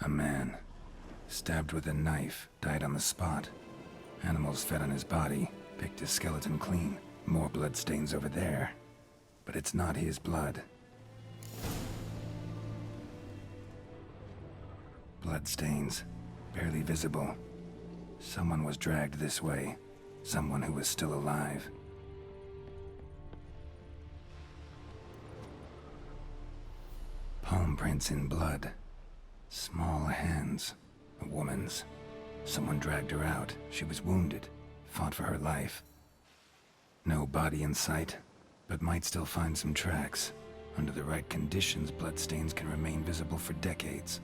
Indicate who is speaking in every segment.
Speaker 1: A man, stabbed with a knife, died on the spot. Animals fed on his body, picked his skeleton clean. More bloodstains over there. But it's not his blood. Bloodstains, barely visible. Someone was dragged this way. Someone who was still alive. Palm prints in blood. Small hands. A woman's. Someone dragged her out. She was wounded. Fought for her life. No body in sight, but might still find some tracks. Under the right conditions, bloodstains can remain visible for decades.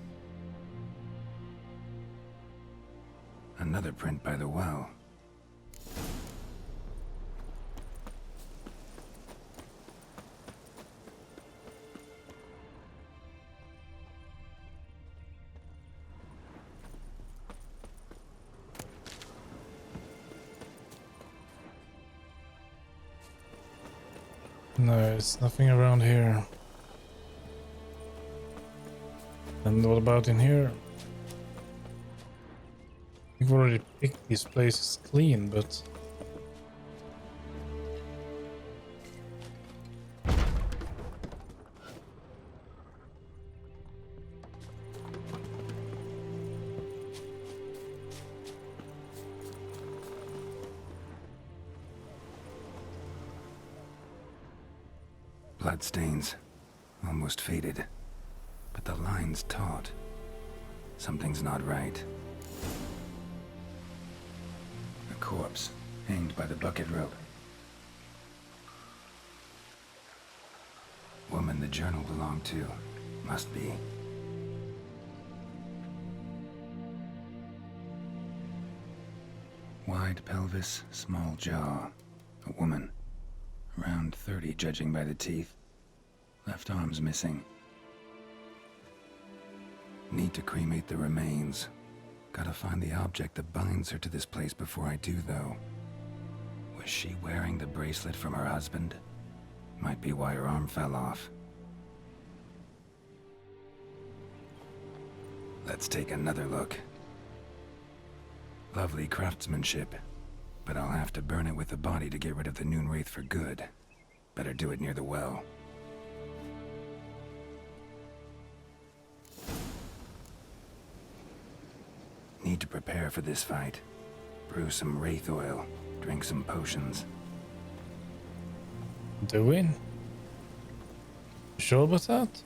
Speaker 1: Another print by the well.
Speaker 2: No, it's nothing around here. And what about in here? We've already picked these places clean, but...
Speaker 1: Bloodstains, almost faded, but the line's taut. Something's not right. A corpse, hanged by the bucket rope. Woman the journal belonged to, must be. Wide pelvis, small jaw. A woman. Around 30, judging by the teeth. Left arm's missing. Need to cremate the remains. Gotta find the object that binds her to this place before I do, though. Was she wearing the bracelet from her husband? Might be why her arm fell off. Let's take another look. Lovely craftsmanship. But I'll have to burn it with the body to get rid of the noon wraith for good. Better do it near the well. Need to prepare for this fight. Brew some wraith oil. Drink some potions.
Speaker 2: Doing? Sure about that?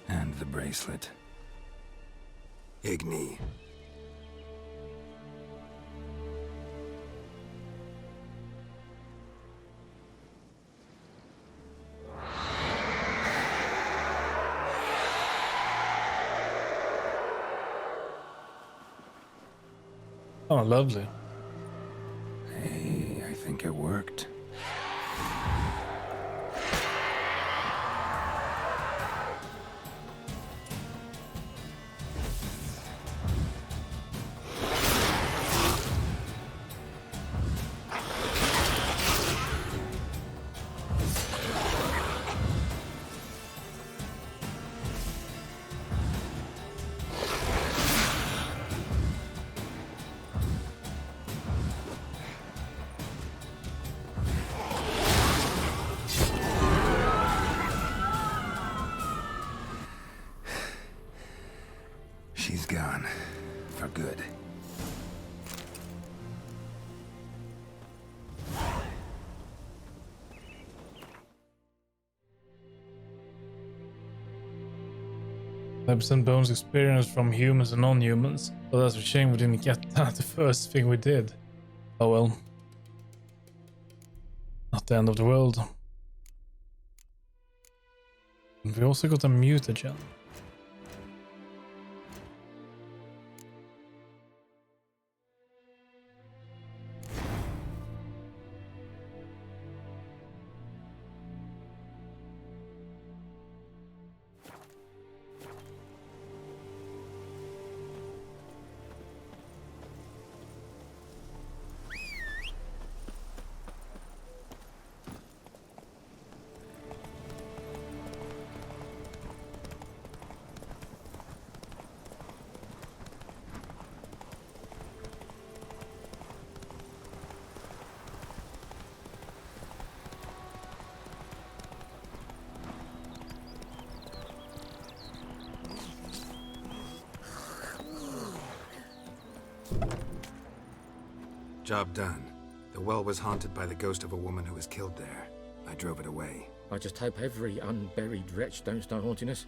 Speaker 1: And the bracelet. Igni.
Speaker 2: Oh, lovely.
Speaker 1: Hey, I think it worked. She's gone. For good.
Speaker 2: Percent bonus experience from humans and non-humans. But that's a shame we didn't get that the first thing we did. Oh well. Not the end of the world. And we also got a mutagen.
Speaker 1: Job done. The well was haunted by the ghost of a woman who was killed there. I drove it away.
Speaker 3: I just hope every unburied wretch don't start haunting us.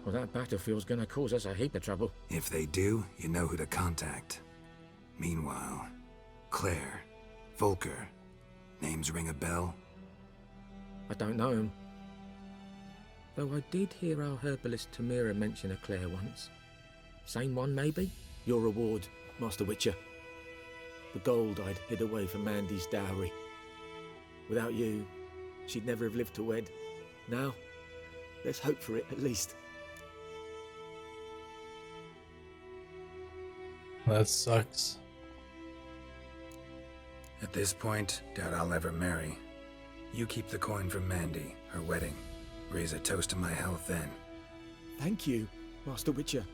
Speaker 3: Well, that battlefield's gonna cause us a heap of trouble.
Speaker 1: If they do, you know who to contact. Meanwhile, Claire, Volker, names ring a bell?
Speaker 3: I don't know him. Though I did hear our herbalist Tamira mention a Claire once. Same one, maybe? Your reward, Master Witcher. The gold I'd hid away for Mandy's dowry. Without you, she'd never have lived to wed. Now, let's hope for it at least.
Speaker 2: That sucks.
Speaker 1: At this point, doubt I'll ever marry. You keep the coin from Mandy, her wedding. Raise a toast to my health then.
Speaker 3: Thank you, Master Witcher.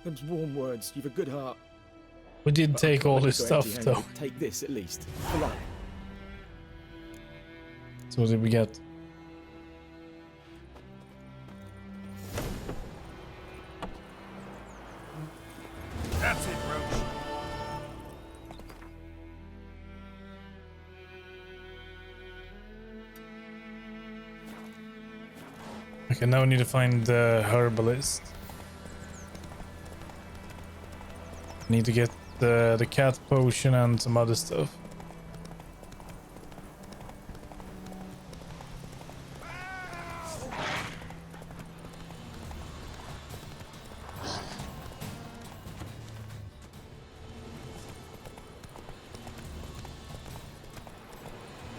Speaker 3: Them's warm words. You've a good heart.
Speaker 2: We did
Speaker 3: But
Speaker 2: take
Speaker 3: I
Speaker 2: all
Speaker 3: can't
Speaker 2: his
Speaker 3: go
Speaker 2: stuff
Speaker 3: empty-handed.
Speaker 2: though.
Speaker 3: Take this at least. For luck.
Speaker 2: So what did we get?
Speaker 1: That's it, Roach.
Speaker 2: Okay, now we need to find the herbalist. Need to get the cat potion and some other stuff.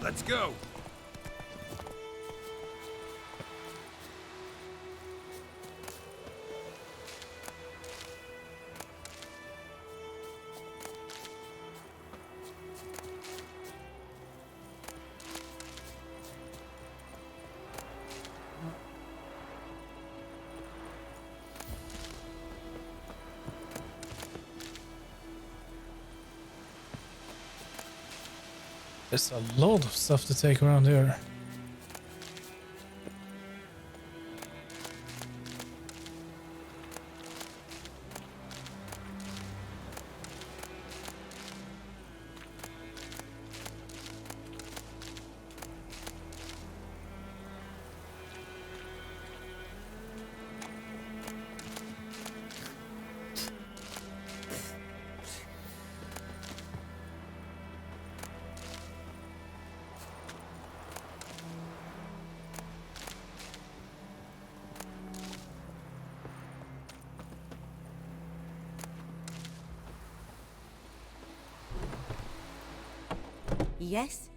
Speaker 1: Let's go.
Speaker 2: There's a lot of stuff to take around here.
Speaker 4: Yes?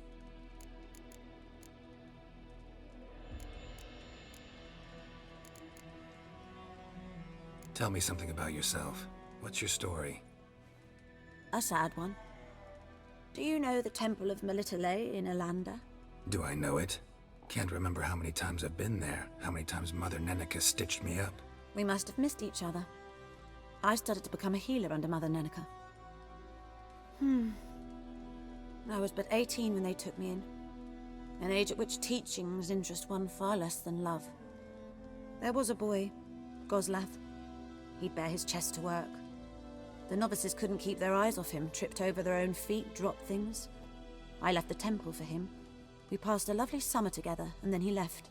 Speaker 1: Tell me something about yourself. What's your story?
Speaker 4: A sad one. Do you know the Temple of Melitele in Alanda?
Speaker 1: Do I know it? Can't remember how many times I've been there, how many times Mother Neneka stitched me up.
Speaker 4: We must have missed each other. I started to become a healer under Mother Neneka. I was but 18 when they took me in. An age at which teachings interest one far less than love. There was a boy, Goslath. He'd bare his chest to work. The novices couldn't keep their eyes off him, tripped over their own feet, dropped things. I left the temple for him. We passed a lovely summer together, and then he left.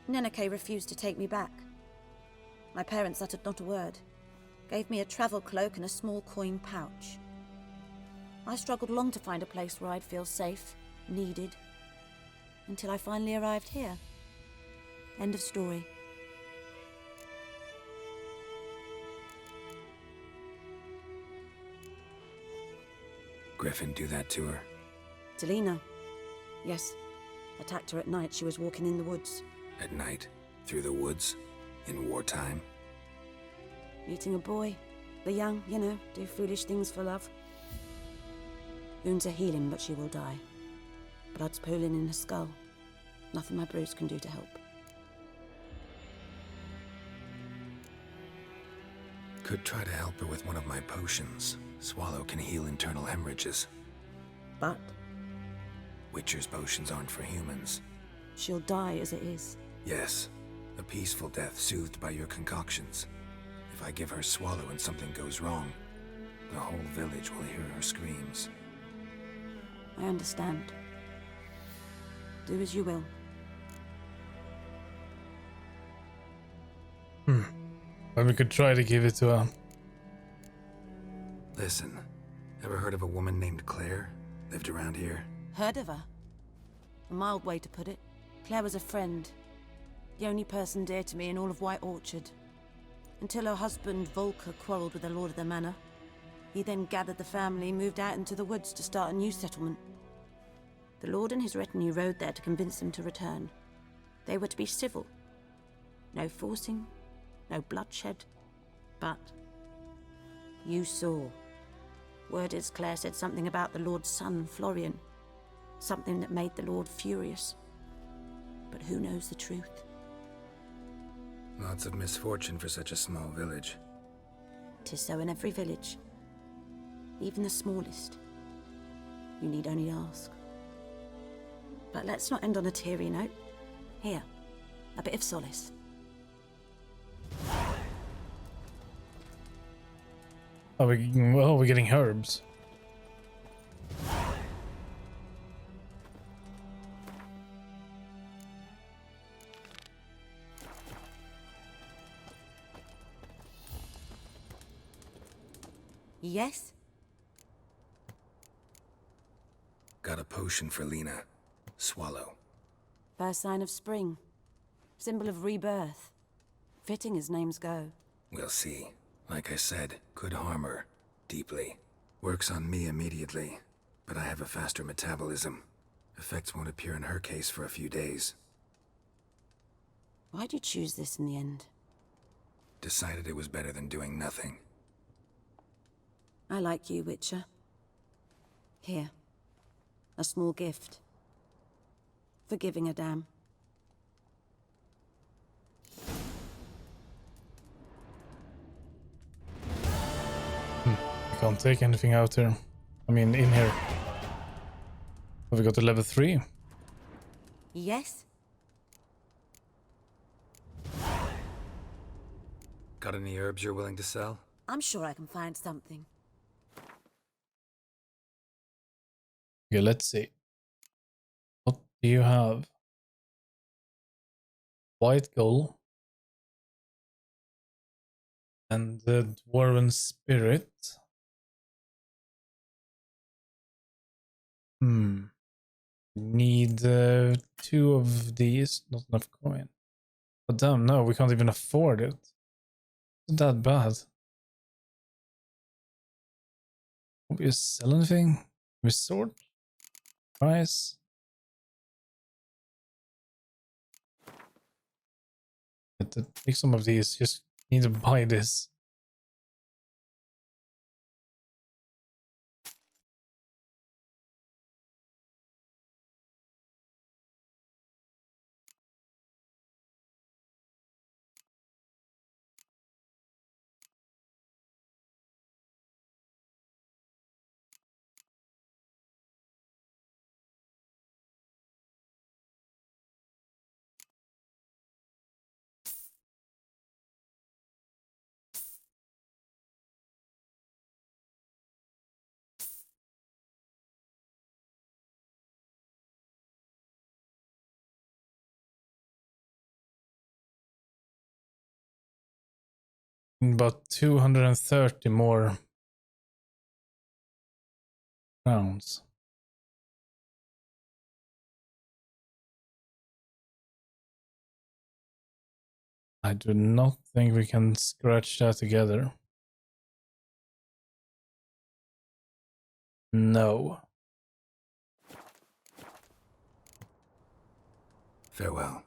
Speaker 4: Neneke refused to take me back. My parents uttered not a word. Gave me a travel cloak and a small coin pouch. I struggled long to find a place where I'd feel safe, needed, until I finally arrived here. End of story.
Speaker 1: Griffin do that to her?
Speaker 4: Delina. Yes. Attacked her at night. She was walking in the woods.
Speaker 1: At night? Through the woods? In wartime?
Speaker 4: Meeting a boy. The young, you know, do foolish things for love. Wounds are healing, but she will die. Blood's pooling in her skull. Nothing my brews can do to help.
Speaker 1: Could try to help her with one of my potions. Swallow can heal internal hemorrhages.
Speaker 4: But
Speaker 1: Witcher's potions aren't for humans.
Speaker 4: she'll die as it is.
Speaker 1: Yes, a peaceful death soothed by your concoctions. If I give her Swallow and something goes wrong, The whole village will hear her screams.
Speaker 4: I understand. Do as you will.
Speaker 2: But we could try to give it to her.
Speaker 1: Listen, ever heard of a woman named Claire? Lived around here?
Speaker 4: Heard of her? A mild way to put it. Claire was a friend. The only person dear to me in all of White Orchard. Until her husband, Volker, quarreled with the lord of the manor. He then gathered the family and moved out into the woods to start a new settlement. The lord and his retinue rode there to convince them to return. They were to be civil. No forcing, no bloodshed. But you saw. Word is Claire said something about the lord's son, Florian. Something that made the lord furious. But who knows the truth?
Speaker 1: Lots of misfortune for such a small village.
Speaker 4: 'Tis so in every village. Even the smallest. You need only ask. But let's not end on a teary note. Here, a bit of solace.
Speaker 2: We're getting herbs.
Speaker 4: Yes?
Speaker 1: Got a potion for Lena. Swallow.
Speaker 4: First sign of spring. Symbol of rebirth. Fitting as names go.
Speaker 1: We'll see. Like I said, could harm her. Deeply. Works on me immediately. But I have a faster metabolism. Effects won't appear in her case for a few days.
Speaker 4: Why'd you choose this in the end?
Speaker 1: Decided it was better than doing nothing.
Speaker 4: I like you, Witcher. Here. A small gift. For giving a damn.
Speaker 2: I can't take anything out here. I mean, in here. Have we got to level 3?
Speaker 4: Yes?
Speaker 1: Got any herbs you're willing to sell?
Speaker 4: I'm sure I can find something.
Speaker 2: Okay, let's see. What do you have? White gold. And the dwarven spirit. Need 2 of these. Not enough coin. But damn, no, we can't even afford it. Isn't that bad? Can we sell anything? Can we sort? Price? Take some of these. Just need to buy this. About 230 more rounds. I do not think we can scratch that together. No.
Speaker 1: Farewell.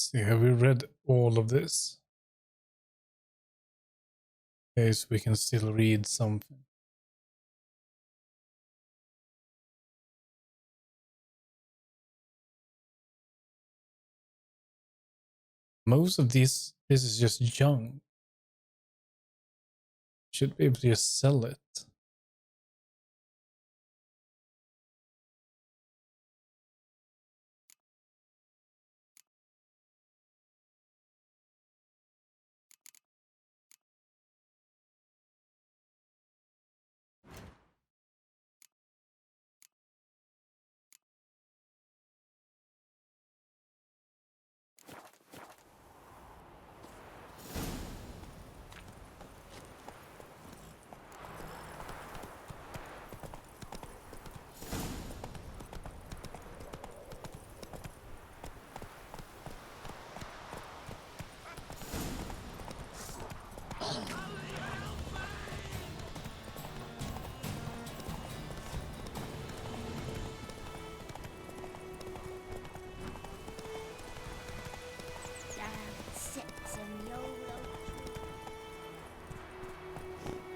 Speaker 2: See, have we read all of this? Okay, so we can still read something. Most of this is just junk. Should be able to just sell it.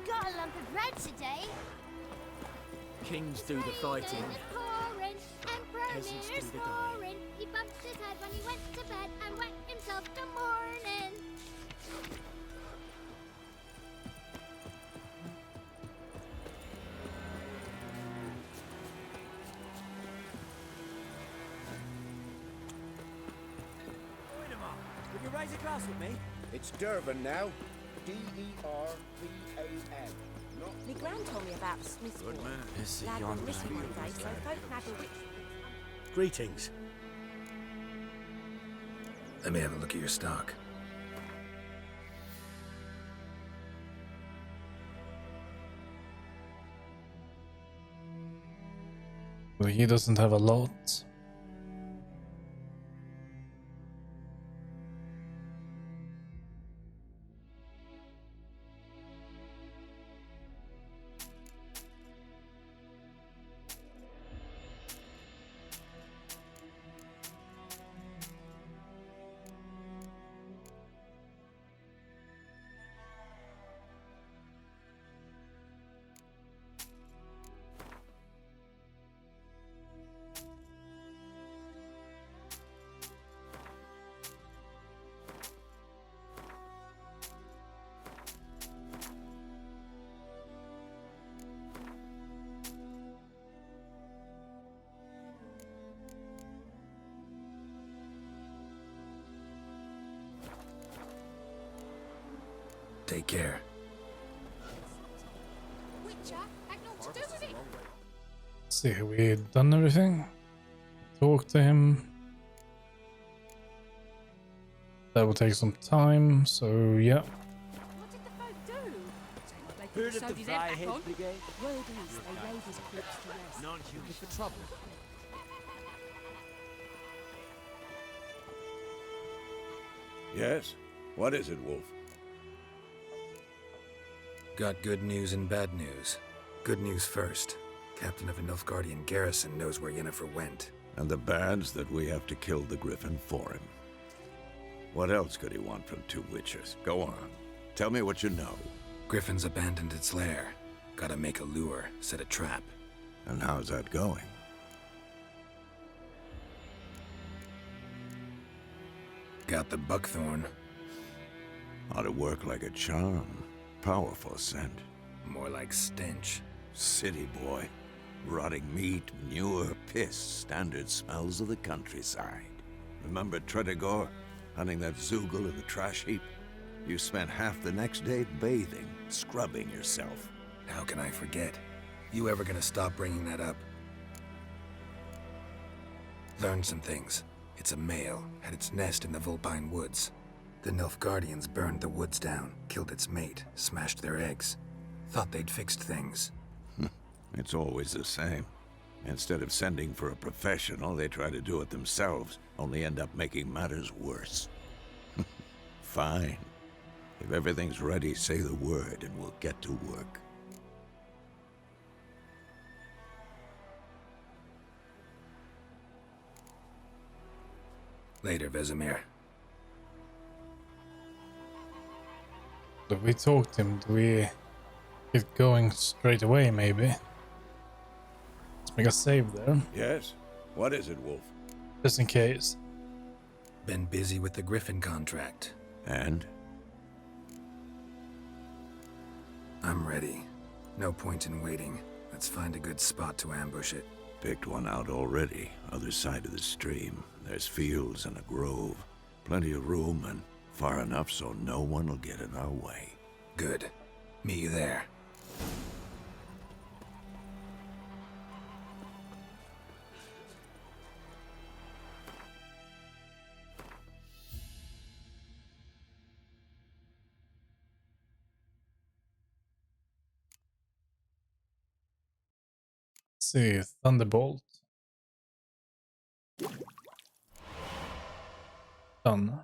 Speaker 5: Got a lump of bread today.
Speaker 3: Kings do the fighting.
Speaker 5: Peasants do the dying. He bumped his head when he went to bed and wet himself till morning.
Speaker 6: Would you raise a glass with me?
Speaker 7: It's Durban now. D-E-R-B-A-N. Not
Speaker 4: My gran told me about a Smith's boy.
Speaker 3: Yes,
Speaker 4: Lad went missing one day, so folk had a witch.
Speaker 6: Greetings.
Speaker 1: Let me have a look at your stock.
Speaker 2: Well, he doesn't have a lot.
Speaker 1: Take care.
Speaker 5: Witcher had naught to do with it.
Speaker 2: See, have we done everything? Talk to him. That will take some time, so yeah.
Speaker 8: What did the folk do?
Speaker 6: Heard of the Fryhead Brigade?
Speaker 8: Word is they laid his corpse to rest.
Speaker 6: Non-human for trouble.
Speaker 7: Yes? What is it, Wolf?
Speaker 1: Got good news and bad news. Good news first. Captain of a Nilfgaardian garrison knows where Yennefer went.
Speaker 7: And the bad's that we have to kill the Griffin for him. What else could he want from two witches? Go on. Tell me what you know.
Speaker 1: Griffin's abandoned its lair. Gotta make a lure, set a trap.
Speaker 7: And how's that going?
Speaker 1: Got the buckthorn.
Speaker 7: Ought to work like a charm. Powerful scent.
Speaker 1: More like stench.
Speaker 7: City boy. Rotting meat, manure, piss. Standard smells of the countryside. Remember Tredegor? Hunting that Zoogle in the trash heap? You spent half the next day bathing, scrubbing yourself.
Speaker 1: How can I forget? You ever gonna stop bringing that up? Learned some things. It's a male, had its nest in the Vulpine Woods. The Nilfgaardians burned the woods down, killed its mate, smashed their eggs. Thought they'd fixed things.
Speaker 7: It's always the same. Instead of sending for a professional, they try to do it themselves, only end up making matters worse. Fine. If everything's ready, say the word and we'll get to work.
Speaker 1: Later, Vesemir.
Speaker 2: Do we talk to him? Do we get going straight away, maybe? Let's make a save there,
Speaker 7: Yes? What is it, Wolf?
Speaker 2: just in case.
Speaker 1: Been busy with the Griffin contract.
Speaker 7: And?
Speaker 1: I'm ready. No point in waiting. Let's find a good spot to ambush it.
Speaker 7: Picked one out already. Other side of the stream. There's fields and a grove. Plenty of room and far enough so no one will get in our way.
Speaker 1: Good. Meet you there.
Speaker 2: Let's see, Thunderbolt. Done.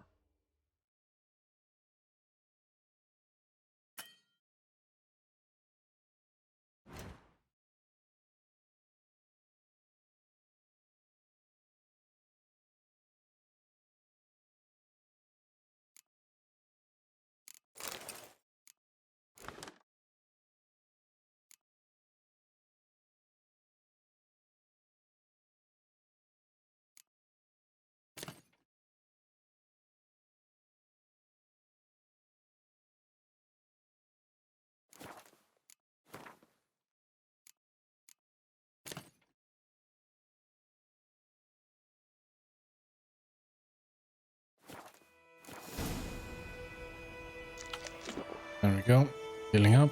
Speaker 2: There we go. Healing up.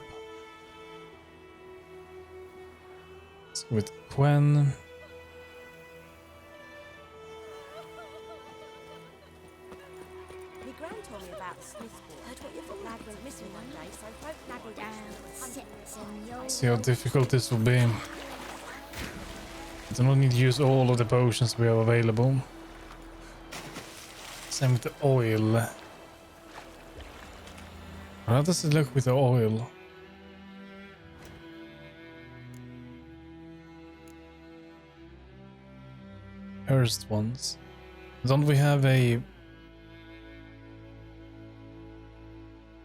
Speaker 2: Let's go with Quen.
Speaker 8: My gran told me about the Smiths War. Heard what your foot lad went missing one day, so folk naggled down.
Speaker 2: See how difficult this will be. I do not need to use all of the potions we have available. Same with the oil. How does it look with the oil? Cursed ones. Don't we have a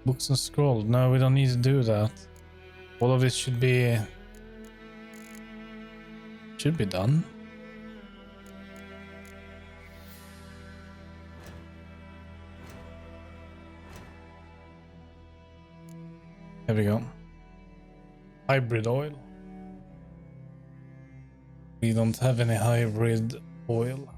Speaker 2: books and scroll? No, we don't need to do that. All of it should be done. There we go. Hybrid oil. We don't have any hybrid oil.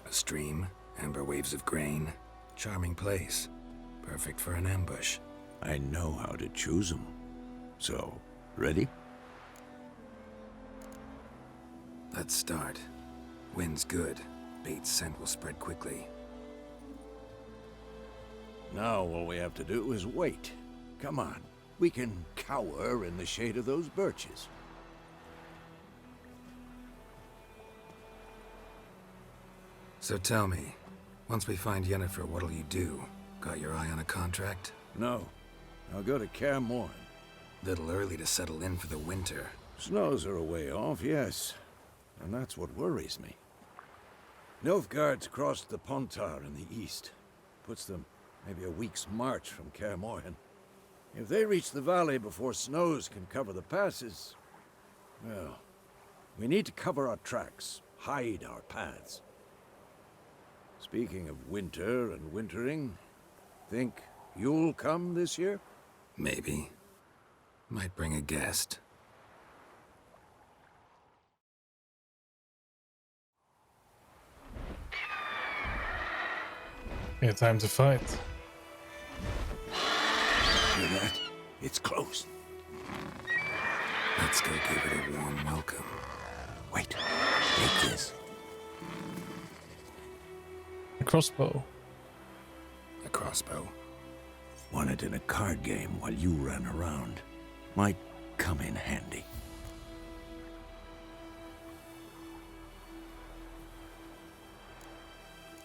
Speaker 1: A stream, amber waves of grain. Charming place. Perfect for an ambush.
Speaker 7: I know how to choose them. So, ready?
Speaker 1: Let's start. Wind's good. Bait's scent will spread quickly.
Speaker 7: Now all we have to do is wait. Come on. We can cower in the shade of those birches.
Speaker 1: So tell me, once we find Yennefer, what'll you do? Got your eye on a contract?
Speaker 7: No. I'll go to Kaer Morhen.
Speaker 1: Little early to settle in for the winter.
Speaker 7: Snows are a way off, yes. And that's what worries me. Nilfgaard's crossed the Pontar in the east. Puts them maybe a week's march from Kaer Morhen. If they reach the valley before snows can cover the passes, well, we need to cover our tracks, hide our paths. Speaking of winter and wintering, think you'll come this year?
Speaker 1: Maybe. Might bring a guest.
Speaker 2: Yeah, time to fight.
Speaker 7: Hear that? It's close.
Speaker 1: Let's go give it a warm welcome.
Speaker 7: Wait, take this.
Speaker 2: A crossbow.
Speaker 1: A crossbow.
Speaker 7: Won it in a card game while you ran around. Might come in handy.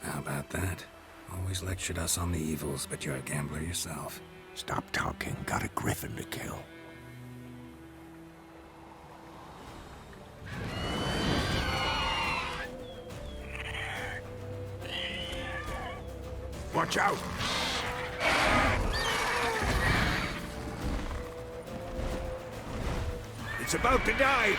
Speaker 1: How about that? Always lectured us on the evils, but you're a gambler yourself.
Speaker 7: Stop talking. Got a griffin to kill. Watch out! It's about to dive!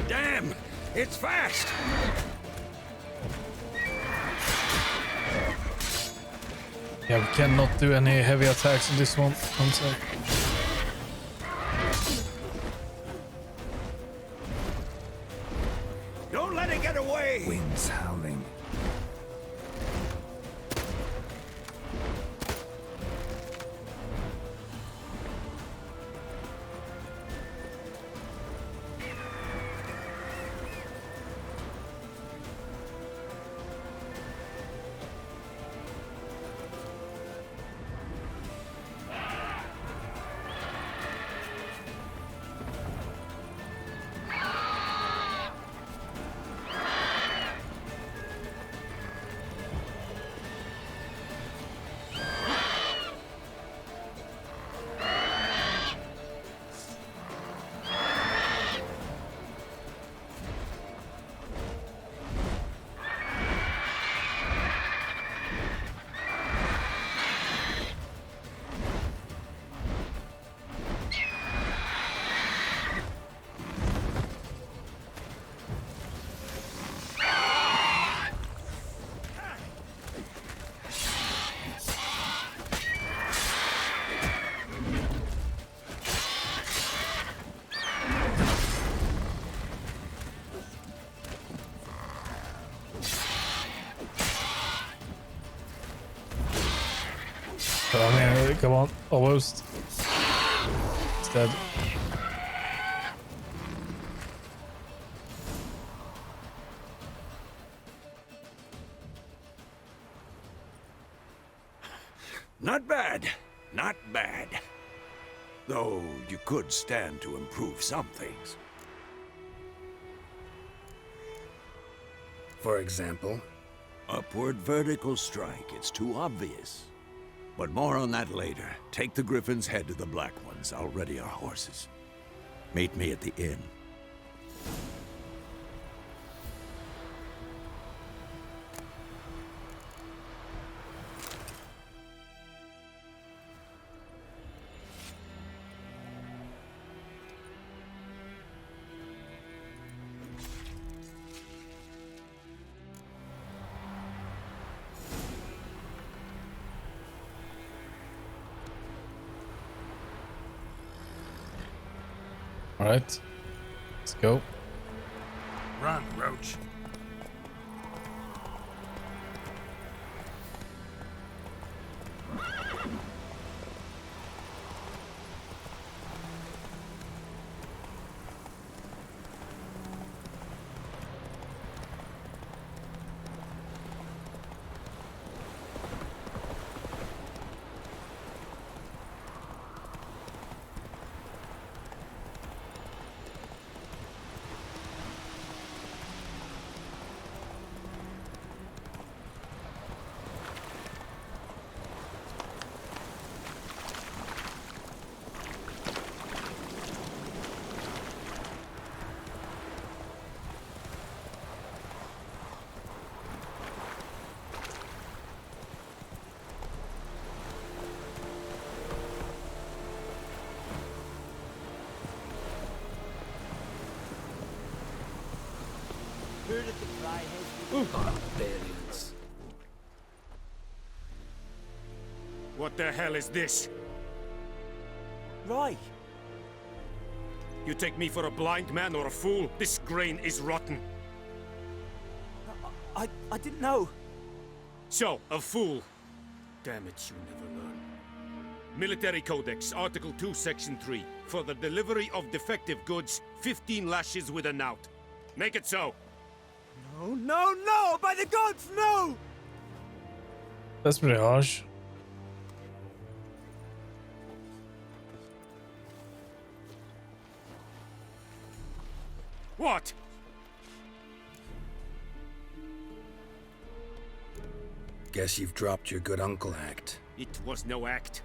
Speaker 7: Damn! It's fast!
Speaker 2: Yeah, we cannot do any heavy attacks in this one. I'm sorry.
Speaker 7: Don't let it get away!
Speaker 1: Winds howling.
Speaker 2: Oh man, come on, almost. It's dead.
Speaker 7: Not bad. Not bad. Though you could stand to improve some things.
Speaker 1: For example?
Speaker 7: Upward vertical strike. It's too obvious. But more on that later. Take the Griffin's head to the Black Ones. I'll ready our horses. Meet me at the inn.
Speaker 2: All right, let's go.
Speaker 1: Run, Roach.
Speaker 3: Barbarians.
Speaker 9: What the hell is this?
Speaker 6: Right.
Speaker 9: You take me for a blind man or a fool? This grain is rotten.
Speaker 6: I didn't know.
Speaker 9: So, a fool. Damn it, you never learn. Military Codex, Article 2, Section 3. For the delivery of defective goods, 15 lashes with a knout. Make it so.
Speaker 6: No, no, no! By the gods, no!
Speaker 2: That's pretty harsh.
Speaker 9: What?
Speaker 1: Guess you've dropped your good uncle act.
Speaker 9: It was no act.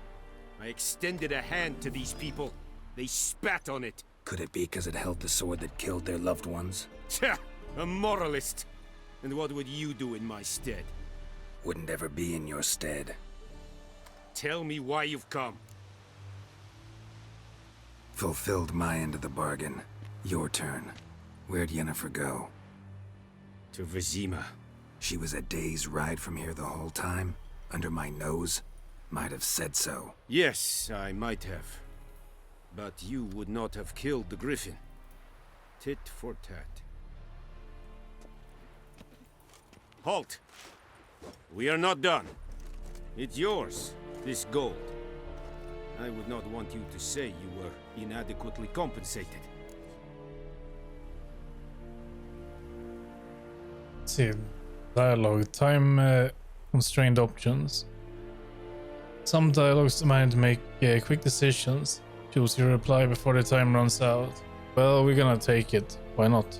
Speaker 9: I extended a hand to these people. They spat on it.
Speaker 1: Could it be because it held the sword that killed their loved ones?
Speaker 9: Tja, a moralist. And what would you do in my stead?
Speaker 1: Wouldn't ever be in your stead.
Speaker 9: Tell me why you've come.
Speaker 1: Fulfilled my end of the bargain. Your turn. Where'd Yennefer go?
Speaker 9: To Vizima.
Speaker 1: She was a day's ride from here the whole time? Under my nose? Might have said so.
Speaker 9: Yes, I might have. But you would not have killed the griffin. Tit for tat. Halt! We are not done. It's yours, this gold. I would not want you to say you were inadequately compensated.
Speaker 2: Let's see. Dialogue. Time constrained options. Some dialogues demand to make quick decisions. Choose your reply before the time runs out. Well, we're gonna take it. Why not?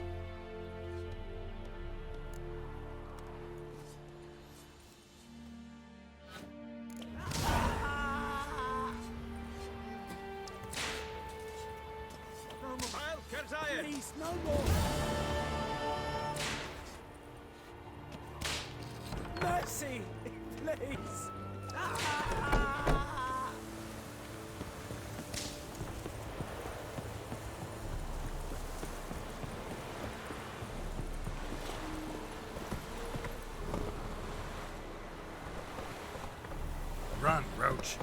Speaker 6: Please, no more! Mercy! Please!
Speaker 1: Run, Roach.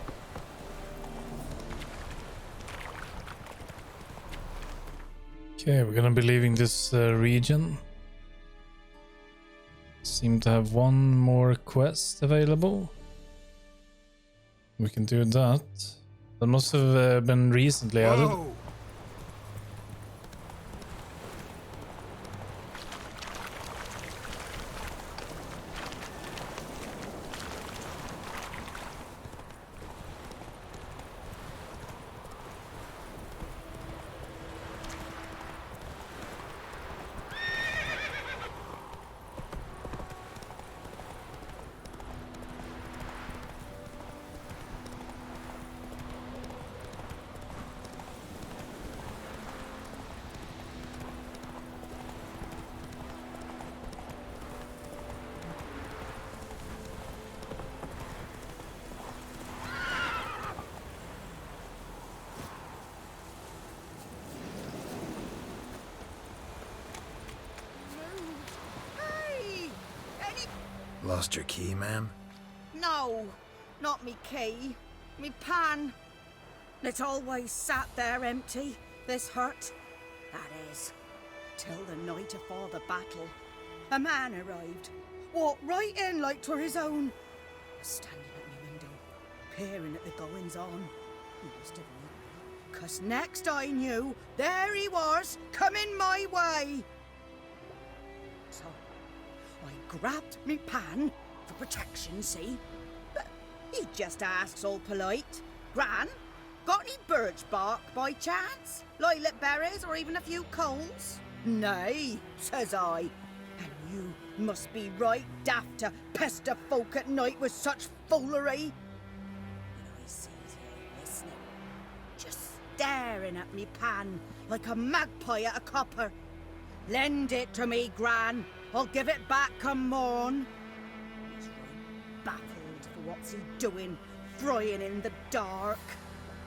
Speaker 2: Okay, we're gonna be leaving this region. Seem to have one more quest available. We can do that. That must have been recently added.
Speaker 1: Whoa!
Speaker 10: Hey!
Speaker 1: Lost your key, ma'am?
Speaker 10: No, not me key. Me pan. It's always sat there empty, this hut. That is, till the night afore the battle. A man arrived, walked right in like 'twere his own. Was standing at me window, peering at the goings on. He must have known, 'cause next I knew, there he was, coming my way. So, I grabbed me pan for protection, see? But he just asks all polite, Gran, got any birch bark by chance? Lilac berries or even a few coals? Nay, says I. And you must be right daft to pester folk at night with such foolery. And I sees you listening, just staring at me pan like a magpie at a copper. Lend it to me, Gran. I'll give it back come morn. He's right baffled for what's he doing, frying in the dark.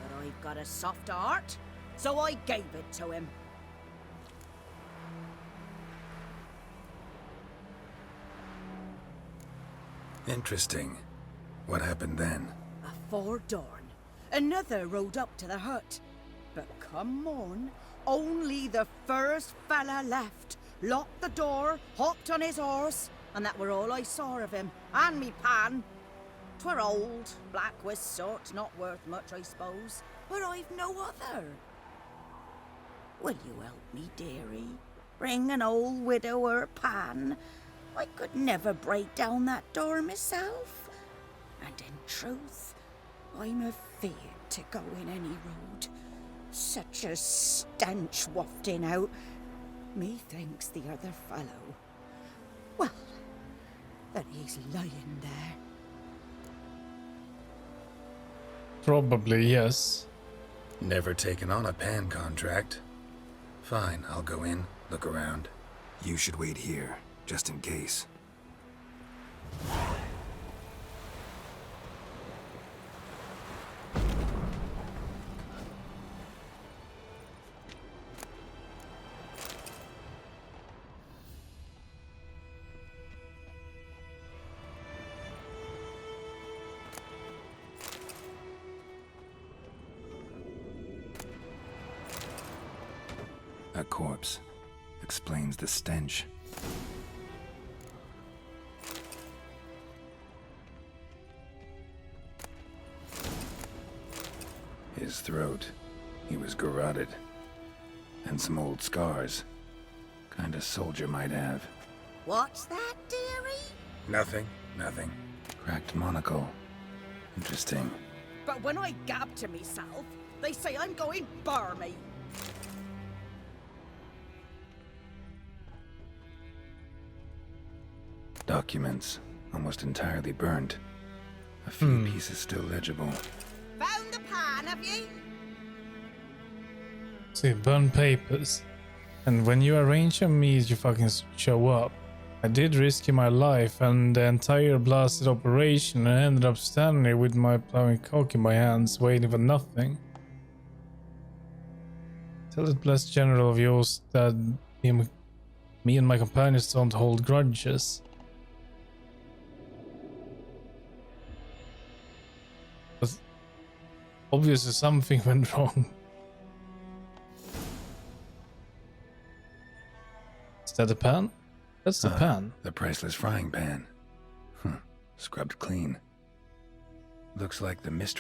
Speaker 10: But I've got a soft heart, so I gave it to him.
Speaker 1: Interesting. What happened then?
Speaker 10: Afore dawn, another rode up to the hut. But come on, only the first fella left. Locked the door, hopped on his horse, and that were all I saw of him, and me pan. 'Twere old, black with soot, not worth much, I suppose, but I've no other. Will you help me, dearie? Bring an old widower pan. I could never break down that door myself. And in truth, I'm afeard to go in any road. Such a stench wafting out. Methinks the other fellow, well, that he's lying there.
Speaker 2: Probably, yes.
Speaker 1: Never taken on a pan contract. Fine, I'll go in, look around. You should wait here, just in case. A corpse. Explains the stench. His throat. He was garroted. And some old scars. Kind of soldier might have.
Speaker 10: What's that, dearie?
Speaker 1: Nothing. Cracked monocle. Interesting.
Speaker 10: But when I gab to myself, they say I'm going barmy.
Speaker 1: Documents. Almost entirely burnt. A few pieces still legible.
Speaker 10: Found the pan, have ye?
Speaker 2: See, burn papers. And when you arrange your meet, you fucking show up. I did risk my life and the entire blasted operation and ended up standing there with my plowing cock in my hands, waiting for nothing. Tell that blessed general of yours that me and my companions don't hold grudges. But obviously something went wrong. Is that the pan? That's the pan.
Speaker 1: The priceless frying pan. Scrubbed clean. Looks like the mist